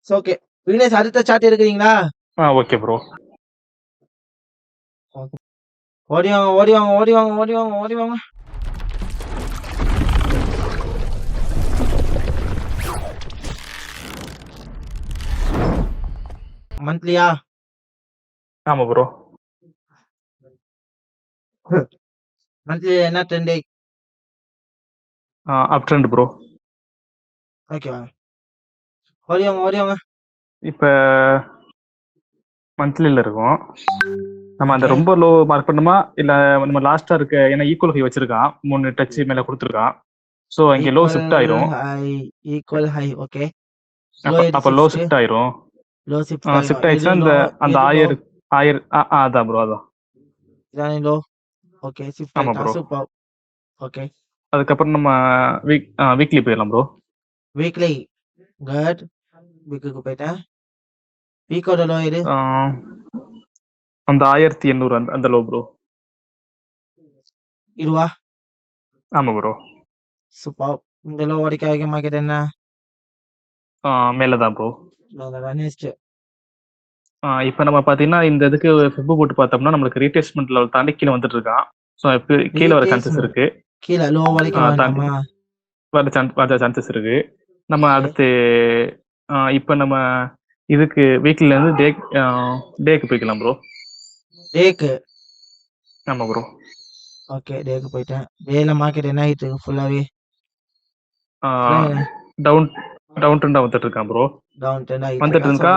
So okay. Vignesh அடுத்த chart எடுக்குறீங்களா? Okay bro. ஓடி வாங்க, ஓடி வாங்க, ஓடி வாங்க, ஓடி வாங்க, ஓடி வாங்க. மந்த்லியா? ஆமா ப்ரோ. மந்த்லி என்ன ட்ரெண்ட்? அப் ட்ரெண்ட் ப்ரோ. ஓகே வாங்க. ஓடி வாங்க, ஓடி வாங்க. இப்ப மந்த்லில இருக்கும். நம்ம அந்த ஓகே. ரொம்ப லோ மார்க் பண்ணுமா இல்ல நம்ம லாஸ்டா இருக்க, ஏன்னா ஈக்குவல் ஹை வச்சிருக்கான், 3 டச் மேல கொடுத்துருக்கான். ஸோ இங்க லோ ஷிஃப்ட் ஆயிரும். Equal high okay. லோ அப்ப லோ ஷிஃப்ட் ஆயிரும். லோ ஷிஃப்ட் ஷிஃப்ட் ஆயிடும். எது ஆயிடுச்சுன்னா லோ? அந்த எது லோ? 1000 அதான் ப்ரோ அதான். இதானே லோ. ஓகே ஷிஃப்ட் ஆமா ஆயிட்டா ப்ரோ. சூப்பர். ஓகே. அதுக்கப்புறம் நம்ம வீக்லி போயிடலாம் ப்ரோ. Weekly good. வீக்குக்கு போயிட்டேன். வீக்கோட லோ எது? அந்த 1800 அந்த லோ ப்ரோ. இதுவா? ஆமா ப்ரோ. சூப்பர். இந்த லோ உடைக்க வைக்க மார்க்கெட் என்ன? மேலதான் ப்ரோ. நெக்ஸ்ட். இப்போ நம்ம பார்த்தீங்கன்னா இந்த இதுக்கு ஃபிப் போட்டு பார்த்தோம்னா நம்மளுக்கு ரீட்ரேஸ்மெண்ட் லெவல் தாண்டி கீழே வந்துட்டு இருக்கான். ஸோ இப்போ கீழே வர சான்சஸ் இருக்கு. கீழே லோ வரைக்கும் தாண்டி வேண்டாமா? வர சான்சஸ் இருக்கு. நம்ம Okay. அடுத்து இப்போ நம்ம இதுக்கு வீக்ல இருந்து டேக்கு போய்க்கலாம் ப்ரோ. டேக்கு? ஆமா ப்ரோ. ஓகே டேக்கு போயிட்டேன். டேல மார்க்கெட் என்ன ஆயிட்டு இருக்கு ஃபுல்லாவே? டவுன் ட்ரெண்டா வந்துட்டு இருக்கான் ப்ரோ. டவுன் ட்ரெண்ட் ஆயிட்டு வந்துட்டு இருக்கா.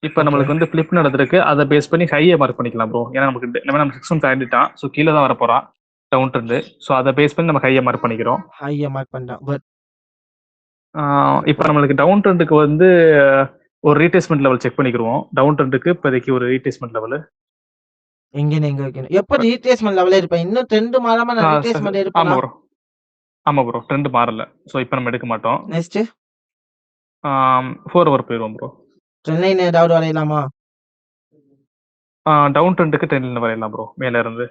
இப்போ நம்மளுக்கு வந்து ஃபிளிப் நடந்திருக்கு. அதை பேஸ் பண்ணி ஹையை மார்க் பண்ணிக்கலாம் ப்ரோ. ஏன்னா நம்ம 6 மந்த் தாண்டிட்டான். ஸோ கீழே தான் வர போறான் டவுன் ட்ரெண்ட். ஸோ அதை பேஸ் பண்ணி நம்ம ஹையை மார்க் பண்ணிக்கிறோம். ஹையை மார்க் பண்ணிட்டோம். பட் இப்போ நம்மளுக்கு டவுன் ட்ரெண்டுக்கு வந்து ஒரு ரீட்ரேஸ்மெண்ட் லெவல் செக் பண்ணிக்கிறோம். டவுன் ட்ரெண்டுக்கு இப்போதைக்கு ஒரு ரீட்ரேஸ்மெண்ட் லெவல் எங்க வைக்கணும்? எப்போ ரீட்ரேஸ்மெண்ட் லெவல் இருப்பேன்? இன்னும் ட்ரெண்ட் மாறாம நான் ரீட்ரேஸ்மெண்ட் எடுப்பேன். ஆமா ப்ரோ ட்ரெண்ட் மாறல. ஸோ இப்போ நம்ம எடுக்க மாட்டோம். நெக்ஸ்ட் 4 ஹவர் போயிடுவோம் ப்ரோ. ட்ரெண்ட் லைன் ஏதாவது வரையலாமா? டவுன் ட்ரெண்டுக்கு ட்ரெண்ட் லைன் வரையலாம் ப்ரோ மேல இருந்து.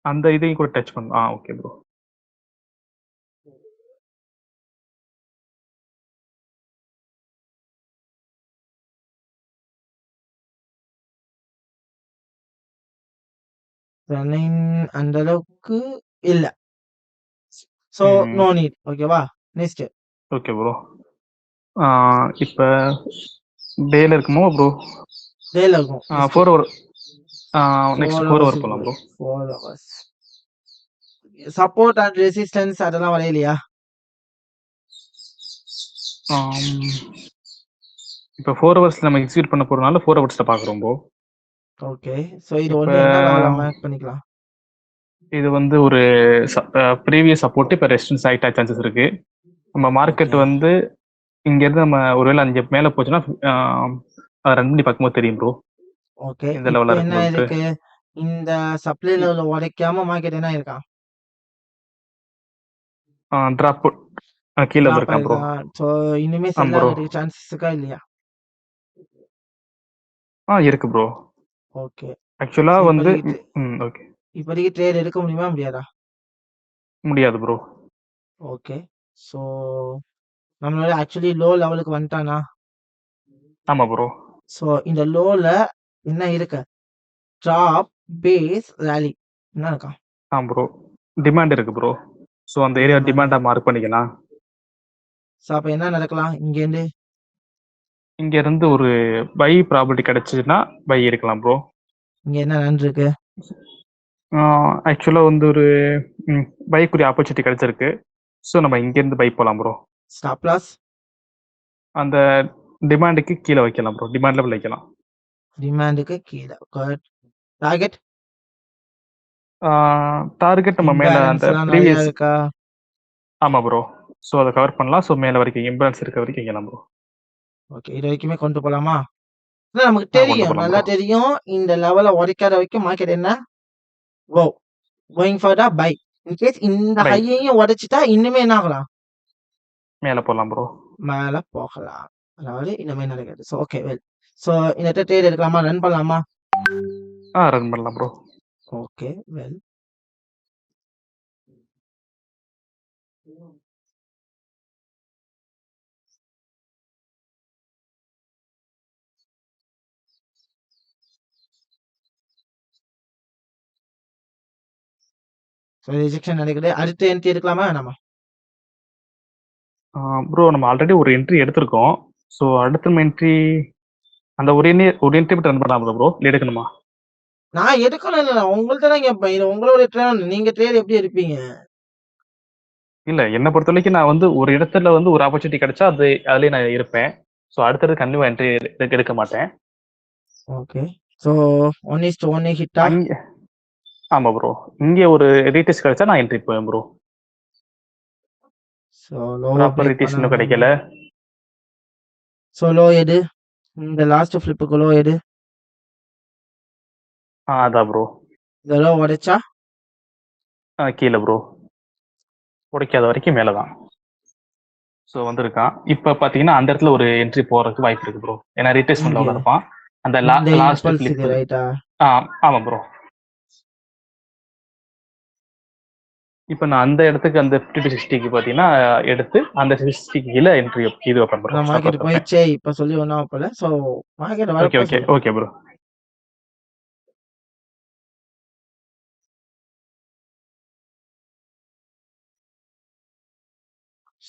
அந்த இதையும் கூட டச் பண்ணலாம். Okay bro. அந்த அளவுக்கு இல்ல. So no need. ஓகேவா? நெக்ஸ்ட். Okay bro. இப்போ டேல இருக்குமோ ப்ரோ? டேல இருக்கும். 4 ஹவர். நெக்ஸ்ட் 4 ஹவர் போலாம் bro. 4 hours. Support and resistance அதெல்லாம் வரையலையா? இப்போ 4 ஹவர்ஸ் நம்ம எக்ஸிக்யூட் பண்ண போறனால 4 ஹவர்ஸ்ல பாக்குறோம் ப்ரோ. ஓகே. சோ இது வந்து என்ன லெவல்ல மார்க் பண்ணிக்கலாம்? இது வந்து ஒரு ப்ரீவியஸ் சப்போர்ட் இப்போ ரெசிஸ்டன்ஸ் ஆயிட்டா சான்சஸ் இருக்கு. நம்ம மார்க்கெட் வந்து இங்க இருந்து நம்ம ஒருவேளை அங்க மேல போச்சுன்னா ரன் பண்ணி பார்க்கும்போது தெரியும் ப்ரோ. ஓகே. இந்த லெவல்ல என்ன இருக்கு. இந்த சப்ளை லெவல உடைக்காம மார்க்கெட் என்ன இருக்கா? டிராப் கீழ வந்திருக்கான் ப்ரோ. சோ இனிமே செல் ஆகிறதுக்கு சான்சஸ் இருக்கா இல்லையா? இருக்கு ப்ரோ. ஓகே. ஆக்சுவலா வந்து ஓகே. இப்போதைக்கு ட்ரேட் எடுக்க முடியுமா முடியாதா? முடியாது ப்ரோ. ஓகே. சோ நம்மளோட ஆக்சுவலி லோ லெவலுக்கு வந்துட்டானா? ஆமா ப்ரோ. சோ இந்த லோல என்ன இருக்கு? டாப் பேஸ் ராலி என்ன இருக்கா? ப்ரோ டிமாண்ட் இருக்கு ப்ரோ. சோ அந்த ஏரியா டிமாண்டா மார்க் பண்ணிக்கலாம். சோ அப்ப என்ன நடக்கலாம்? இங்க இருந்து ஒரு பை ப்ராபபிலிட்டி கிடைச்சுன்னா பை எடுக்கலாம் ப்ரோ. இங்க என்ன நடந்துருக்கு? ஆக்சுவலா வந்து ஒரு பைக்குரிய ஆப்பர்ச்சுனிட்டி கிடைச்சிருக்கு. ஸோ நம்ம இங்க இருந்து பை போலாம் ப்ரோ. ஸ்டாப் லாஸ் அந்த டிமாண்டுக்கு கீழே வைக்கலாம் ப்ரோ. டிமாண்ட் லெவல் வைக்கலாம். டிமாண்டுக்கு கீழே. டார்கெட் நம்ம மேல அந்த ப்ரீவியஸ் இருக்கா? ஆமா ப்ரோ. சோ அதை கவர் பண்ணலாம். சோ மேல வரைக்கும் இம்பேலன்ஸ் இருக்க வரைக்கும் வைக்கலாம் ப்ரோ. ஓகே. இது வரைக்குமே கொண்டு போலாமா? நமக்கு தெரியும், நல்லா தெரியும் இந்த லெவல உடைக்காத வரைக்கும் மார்க்கெட் என்ன going for the buy. In case இந்த ஹையையும் உடைச்சிட்டா இன்னுமே என்ன ஆகலாம்? மேல போலாம் ப்ரோ. மேல போகலாம். அதாவது இனிமே நடக்குது. So okay well. சோ இந்த ட்ரேட் எடுக்கலாமா? ரன் பண்ணலாமா? ரன் பண்ணலாம் bro. Okay well. So rejection நடக்குது. அடுத்த என்ட்ரி எடுக்கலாமா வேணாமா? ப்ரோ நம்ம ஆல்ரெடி ஒரு என்ட்ரி எடுத்திருக்கோம். ஸோ அடுத்த என்ட்ரி அந்த ஒரு என்ட்ரி மட்டும் ரன் பண்ணலாம் ப்ரோ, இல்லை எடுக்கணுமா? நான் எடுக்கணும் இல்ல. நான் உங்கள்ட்ட தான் கேட்பேன். இது உங்களோட ட்ரேட். நீங்க ட்ரேட் எப்படி எடுப்பீங்க? இல்லை, என்னை பொறுத்த வரைக்கும் நான் வந்து ஒரு இடத்துல வந்து ஒரு ஆப்பர்ச்சுனிட்டி கிடைச்சா அதுலேயே நான் இருப்பேன். ஸோ அடுத்தது கண்டிப்பாக என்ட்ரி எடுக்க மாட்டேன். ஓகே. ஸோ 1:1 ஹிட்டா? அங்கே ஆமாம் ப்ரோ, இங்கே ஒரு ரீடெஸ்ட் கிடைச்சா நான் என்ட்ரி போவேன் ப்ரோ. ஸோ லோவா ப்ராப்பர் பிரேக் ரீடெஸ்ட் இன்னும் பண்ணாம. கிடைக்கல. ஸோ லோ எடு. இந்த லாஸ்ட் ஃபிளிப்புக்கு லோ எடு. அதான் ப்ரோ. இந்த லோ உடைச்சா கீழே ப்ரோ, உடைக்காத வரைக்கும் மேலே தான். ஸோ வந்திருக்கான். இப்போ பார்த்தீங்கன்னா அந்த இடத்துல ஒரு என்ட்ரி போகிறதுக்கு வாய்ப்பு இருக்கு ப்ரோ. ஏன்னா ரீடெஸ்ட் இங்க லெவலில் இருப்பான். அந்த இந்த லாஸ்ட் இம்பல்ஸுக்கு ஃபிளிப். ரைட்டா? ஆமாம் ப்ரோ. இப்போ நான் அந்த இடத்துக்கு அந்த 50 to 60க்கு பார்த்தீங்கன்னா எடுத்து அந்த 60க்கு கீழே என்ட்ரி இது வைப்பேன் ப்ரோ. நான் மார்க்கெட் போயிடுச்சே இப்ப சொல்லி ஒன்றும் போல. ஸோ மார்க்கெட் ஓகே வரப்போ ஓகே சொல்லு. Okay bro.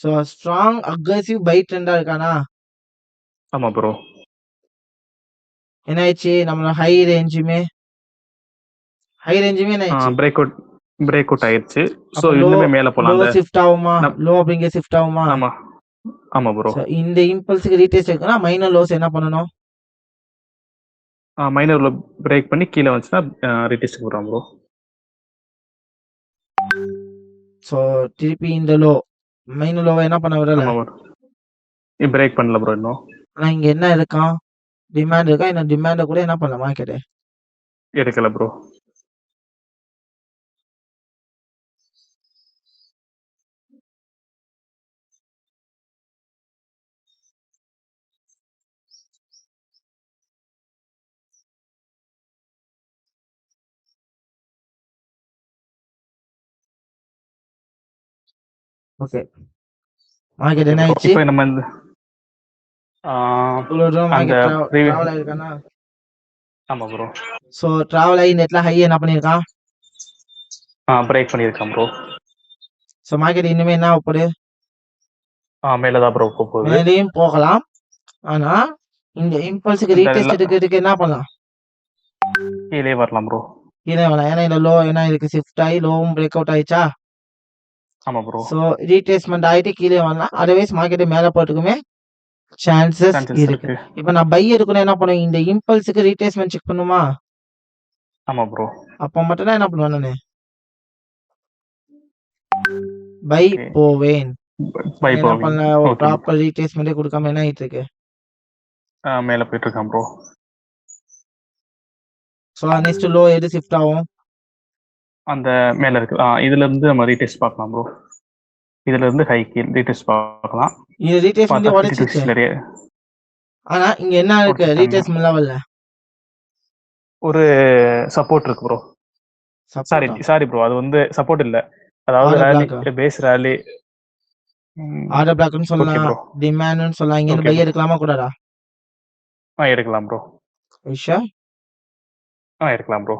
So strong aggressive buy ட்ரெண்டா இருக்கானா? ஆமாம் ப்ரோ. என்ன ஆயிடுச்சு? நம்மளோட ஹை ரேஞ்சுமே என்ன ஆயிடுச்சு? பிரேக் அவுட் ஆயிடுச்சு. ஸோ அப்ப லோ இன்னுமே மேலே லோ போகலாம். ஷிஃப்ட் ஆகுமா? நம் லோ அப்படிங்க ஷிஃப்ட் ஆகுமா? ஆமாம் ஆமாம் ப்ரோ. ஸோ இந்த இம்பல்ஸுக்கு ரீடெஸ்ட் இருக்குன்னா மைனர் லோஸ் என்ன பண்ணணும்? மைனரில் பிரேக் பண்ணி கீழே வந்துச்சுன்னா ரீடெஸ்ட்டுக்கு போடுறான் ப்ரோ. ஸோ திருப்பி இந்த லோ மைனர் லோவை என்ன பண்ண விடல. ஆமாம் ப்ரோ, பிரேக் பண்ணல ப்ரோ இன்னும். ஆனால் இங்க என்ன இருக்கான்? டிமாண்ட் இருக்கா? இந்த டிமாண்டை கூட என்ன பண்ணல மார்க்கெட்டு எடுக்கல ப்ரோ. ஓகே. மார்க்கெட் என்ன ஆயிடுச்சு? இப்போ நம்ம இந்த இவ்வளோ தூரம் அந்த மார்க்கெட் ப்ரீவியஸ் ட்ராவல் ஆயிருக்கானா? ஆமாம் ப்ரோ. ஸோ ட்ராவல் ஆகி இந்த இடத்துல ஹை என்ன பண்ணியிருக்கான்? பிரேக் பண்ணியிருக்கான் ப்ரோ. ஸோ மார்க்கெட் இனிமே என்ன ஆகப்போகுது? மேலே தான் ப்ரோ போகுது. மேலேயும் போகலாம். ஆனா இந்த இம்பல்ஸுக்கு இந்த ரீடெஸ்ட் எடுக்கிறதுக்கு என்ன பண்ணலாம்? கீழே வரலாம் ப்ரோ. கீழே வரலாம். ஏன்னா இந்த லோ என்ன இதுக்கு ஷிஃப்ட் ஆகி லோவும் பிரேக் அவுட் ஆயிடுச்சா? ஆமாம் ப்ரோ. ஸோ ரீட்ரேஸ்மெண்ட் ஆகிட்டு கீழே வரலாம். அதர்வைஸ் மார்க்கெட்டு மேலே போகிறதுக்குமே சான்சஸ் இருக்கு. இப்போ நான் பை எடுக்கணும் என்ன பண்ணுவேன்? இந்த இம்பல்ஸுக்கு ரீட்ரேஸ்மெண்ட் செக் பண்ணுமா? ஆமாம் ப்ரோ. அப்போ மட்டும் தான் என்ன பண்ணுவேன் நான் பை போவேன். என்ன பண்ணல, ஒரு ப்ராப்பர் ரீட்ரேஸ்மெண்ட்டே கொடுக்காம என்ன ஆகிட்டு இருக்கு? மேலே போயிட்டு இருக்கான் ப்ரோ. ஸோ நெக்ஸ்ட் லோ எது ஷிஃப்ட் ஆகும்? அந்த மேலே இருக்கு. இதுல இருந்து நம்ம ரீடெஸ்ட் பார்க்கலாம் ப்ரோ. இதுல இருந்து ஹை கீழ் ரீடெஸ்ட் பார்க்கலாம். இது ரீட்ரேஸ்மெண்ட் உடைச்சிச்சு. ஆனா இங்க என்ன இருக்கு ரீட்ரேஸ்மெண்ட் லெவல்ல? ஒரு சப்போர்ட் இருக்கு ப்ரோ. சாரி ப்ரோ, அது வந்து சப்போர்ட் இல்ல. அதாவது ராலி பேஸ் ராலி ஆர்டர் பிளாக்னு சொல்லலாம், டிமாண்ட்னு சொல்லலாம். இங்க இருந்து பை எடுக்கலாமா கூடாதா? எடுக்கலாம் ப்ரோ. ஷூர். எடுக்கலாம் ப்ரோ.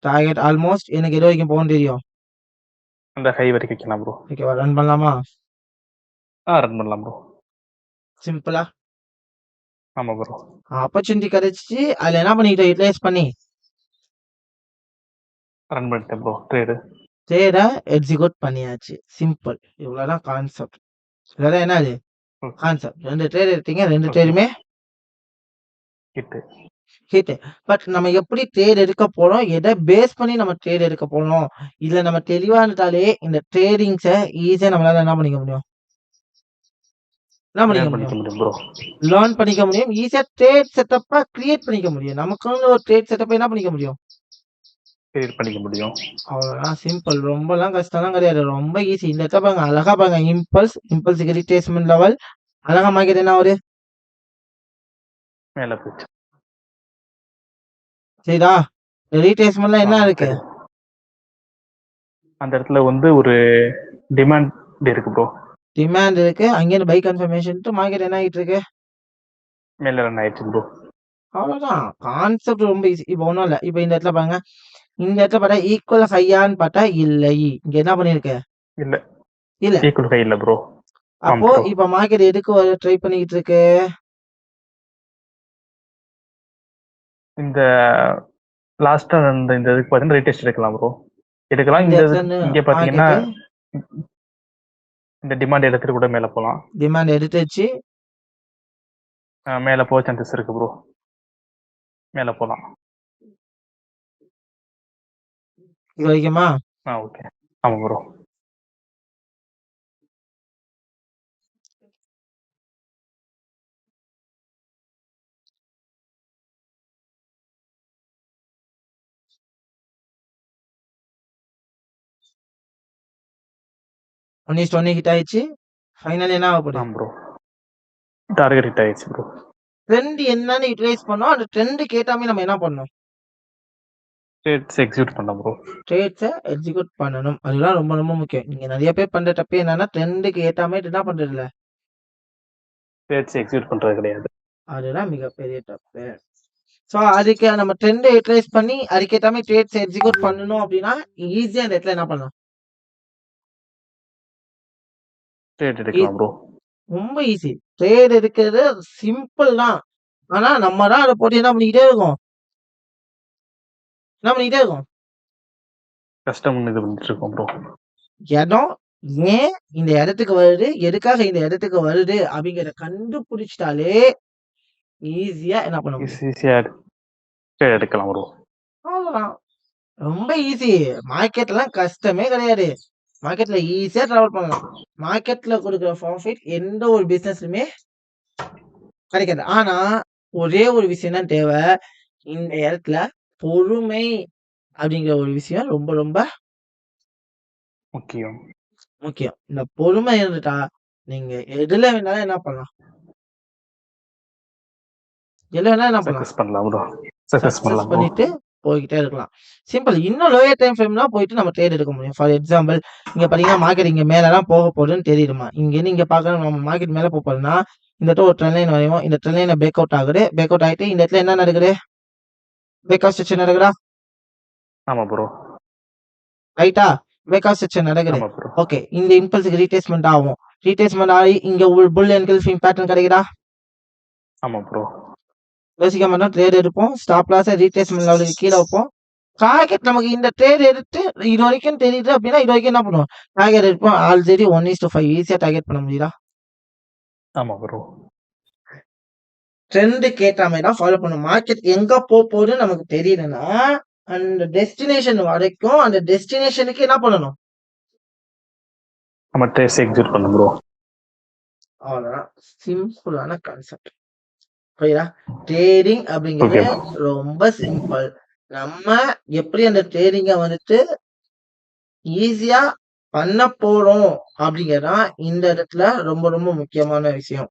டார்கெட் ஆல்மோஸ்ட் எனக்கு எது வரைக்கும் போகும் தெரியும்? அந்த ஹை வரைக்கும் வைக்கலாம் ப்ரோ. ஓகேவா? ரன் பண்ணலாமா? ரன் பண்ணலாம் ப்ரோ. சிம்பிளா? ஆமா ப்ரோ. ஆப்பர்ச்சுனிட்டி கிடைச்சிச்சு, அதுல என்ன பண்ணிக்கிட்டோம்? யூட்டிலைஸ் பண்ணி ரன் பண்ணிட்டேன் ப்ரோ. ட்ரேட எக்ஸிக்யூட் பண்ணியாச்சு. சிம்பிள். இவ்வளவுதான் கான்செப்ட். இதெல்லாம் என்னது கான்செப்ட்? 2 ட்ரேட் எடுத்தீங்க, 2 ட்ரேடுமே ஹிட். பட் நம்ம எப்படி ட்ரேட் எடுக்க போறோம், எதை பேஸ் பண்ணி நம்ம ட்ரேட் எடுக்க போறோம், இதுல நம்ம தெளிவா இருந்துட்டாலே இந்த ட்ரேடிங்ஸை ஈஸியா நம்மளால என்ன பண்ணிக்க முடியும்? லேர்ன் பண்ணிக்க முடியும். ஈஸியா ட்ரேட் செட்டப்பை கிரியேட் பண்ணிக்க முடியும். நமக்கு வந்து ஒரு ட்ரேட் செட்டப்பை என்ன பண்ணிக்க முடியும்? கிரியேட் பண்ணிக்க முடியும். அவ்வளவுதான். சிம்பிள். ரொம்பலாம் கஷ்டம்லாம் கிடையாது. ரொம்ப ஈஸி. இந்த இடத்துல பாருங்க, அழகா பாருங்க. இம்பல்ஸுக்கு ரீட்ரேஸ்மெண்ட் லெவல் அழகா மார்க்கெட் என்ன ஆகுது? மேல போச்சு. சரிடா? ரீட்ரேஸ்மெண்ட்ல என்ன இருக்கு? அந்த இடத்துல வந்து ஒரு டிமாண்ட் இருக்கு ப்ரோ. டிமாண்ட் இருக்கு. அங்கேருந்து பை கன்ஃபர்மேஷன்ட்டு மார்க்கெட் என்ன ஆயிட்டு இருக்கு? மேல ரன் ஆயிடுச்சு ப்ரோ. அவ்வளோதான். கான்செப்ட் ரொம்ப ஈஸி. இப்போ ஒண்ணும் இல்ல. இப்போ இந்த இடத்துல பாருங்க. இந்த இடத்துல பார்த்தா ஈக்குவல் ஹையான்னு பார்த்தா இல்லை. இங்க என்ன பண்ணிருக்கு? இல்ல. இல்ல. ஈக்குவல் ஹை இல்ல ப்ரோ. அப்போ இப்ப மார்க்கெட் எதுக்கு ட்ரை பண்ணிட்டு இருக்கு? இந்த லாஸ்டா இந்த இதுக்கு பாத்தீங்கன்னா ரீடெஸ்ட் எடுக்கலாம் ப்ரோ. எடுக்கலாம். இந்த இந்த இடத்துல இங்க பாத்தீங்கன்னா மார்க்கெட் இந்த டிமாண்ட் எடுத்துட்டு கூட மேல போலாம். டிமாண்ட் எடுத்துச்சு. மேல போக சான்சஸ் இருக்கு ப்ரோ. மேல போலாம். இது வரைக்குமா? ஓகே. ஆமா ப்ரோ. ஒன்னு ஹிட் ஆயிடுச்சு. ஃபைனல் என்ன ஆக போகுது? ப்ரோ டார்கெட் ஹிட் ஆயிடுச்சு ப்ரோ. ட்ரெண்ட் என்னன்னு யூட்டிலைஸ் பண்ணோம். அந்த ட்ரெண்டுக்கு ஏத்தாமே நம்ம என்ன பண்ணணும்? ட்ரேட்ஸ் எக்ஸிக்யூட் பண்ணலாம் ப்ரோ. ட்ரேட்ஸை எக்ஸிக்யூட் பண்ணணும். அதுதான் ரொம்ப ரொம்ப முக்கியம். நீங்க நிறைய பேர் பண்ற தப்பு என்னன்னா ட்ரெண்டுக்கு ஏத்தாமே என்ன பண்றது இல்ல, ட்ரேட்ஸ் எக்ஸிக்யூட் பண்றது கிடையாது. அதுதான் மிகப்பெரிய தப்பு. ஸோ அதுக்கு நம்ம ட்ரெண்டை யூட்டிலைஸ் பண்ணி அதுக்கேற்றாமே ட்ரேட்ஸ் எக்ஸிக்யூட் பண்ணணும் அப்படின்னா ஈஸியா அந்த இடத்துல என்ன பண்ணலாம்? ட்ரேட் எடுக்கலாம் ப்ரோ. ரொம்ப ஈஸி. ட்ரேட் எடுக்கிறது சிம்பிள் தான். ஆனா நம்ம தான் அதை போட்டு என்ன பண்ணிக்கிட்டே இருக்கோம்? கஷ்டம் இது பண்ணிட்டு இருக்கோம் ப்ரோ. இடம் ஏன் இந்த இடத்துக்கு வருது, எதுக்காக இந்த இடத்துக்கு வருது அப்படிங்கிறத கண்டுபிடிச்சிட்டாலே ஈஸியா என்ன பண்ண முடியும்? ஈஸியா ட்ரேட் எடுக்கலாம் ப்ரோ. அவ்வளவுதான். ரொம்ப ஈஸி. மார்க்கெட்லாம் கஷ்டமே கிடையாது. மார்க்கெட்ல ஈஸியா டிராவல் பண்ணலாம். மார்க்கெட்ல கொடுக்குற ப்ராஃபிட் எந்த ஒரு பிசினஸ்லுமே கிடைக்காது. ஆனா ஒரே ஒரு விஷயம் தான் தேவை. இந்த இடத்துல பொறுமை அப்படிங்கிற ஒரு விஷயம் ரொம்ப ரொம்ப முக்கியம். இந்த பொறுமை இருந்துட்டா நீங்க எதுல வேணாலும் என்ன பண்ணலாம்? எதுல வேணாலும் என்ன பண்ணலாம்? சக்சஸ் பண்ணலாம் ப்ரோ. சக்சஸ் பண்ணலாம் ப்ரோ. பண்ணிட்டு போய்கிட்டே இருக்கலாம். சிம்பிள். இன்னும் லோயர் டைம் ஃப்ரேம்லாம் போயிட்டு நம்ம ட்ரேட் எடுக்க முடியும். ஃபார் எக்ஸாம்பிள் இங்க பாத்தீங்கன்னா மார்க்கெட் இங்க மேலலாம் போக போகுதுன்னு தெரியுமா? இங்கேருந்து இங்க பார்க்கணும் நம்ம மார்க்கெட் மேல போறோம்னா இந்த இடத்துல ஒரு ட்ரெண்ட் லைன் வரையும். இந்த ட்ரெண்ட் லைன் பிரேக் அவுட் ஆகுது. பிரேக் அவுட் ஆயிட்டு இந்த இடத்துல என்ன நடக்குது? பிரேக் அவுட் செக்ஷன் நடக்குதா? ஆமா ப்ரோ. ரைட்டா? பிரேக் அவுட் செக்ஷன் நடக்குது. ஆமா ப்ரோ. ஓகே. இந்த இம்பல்ஸ்க்கு ரீட்ரேஸ்மென்ட் ஆகும். ரீட்ரேஸ்மென்ட் ஆகி இங்க ஒரு புல் என்கல்ஃபிங் பேட்டர்ன் கிடைக்குதா? ஆமா ப்ரோ. யோசிக்க மாட்டோம். ட்ரேட் எடுப்போம். ஸ்டாப் லாஸ் ரீட்ரேஸ்மென்ட் லெவலுக்கு கீழே வைப்போம். டார்கெட் நமக்கு இந்த ட்ரேட் எடுத்து இது வரைக்கும் தெரியுது அப்படின்னா இது வரைக்கும் என்ன பண்ணுவோம்? டார்கெட் எடுப்போம். ஆல்ரெடி 1:5 ஈஸியா டார்கெட் பண்ண முடியுதா? ஆமா ப்ரோ. ட்ரெண்டுக்கு ஏற்ற மாதிரி தான் ஃபாலோ பண்ணும். மார்க்கெட் எங்க போகுதுன்னு நமக்கு தெரியலன்னா அந்த டெஸ்டினேஷன் வரைக்கும் அந்த டெஸ்டினேஷனுக்கு என்ன பண்ணணும்? நம்ம ட்ரேட்ஸ் எக்ஸிக்யூட் பண்ணணும் ப்ரோ. அவ்வளவுதான். சிம்பிளான கான்செப்ட். புரியுதா? ட்ரேடிங் அப்படிங்கிறது ரொம்ப சிம்பிள். நம்ம எப்படி அந்த ட்ரேடிங்க வந்துட்டு ஈஸியா பண்ண போறோம் அப்படிங்கறதுதான் இந்த இடத்துல ரொம்ப ரொம்ப முக்கியமான விஷயம்.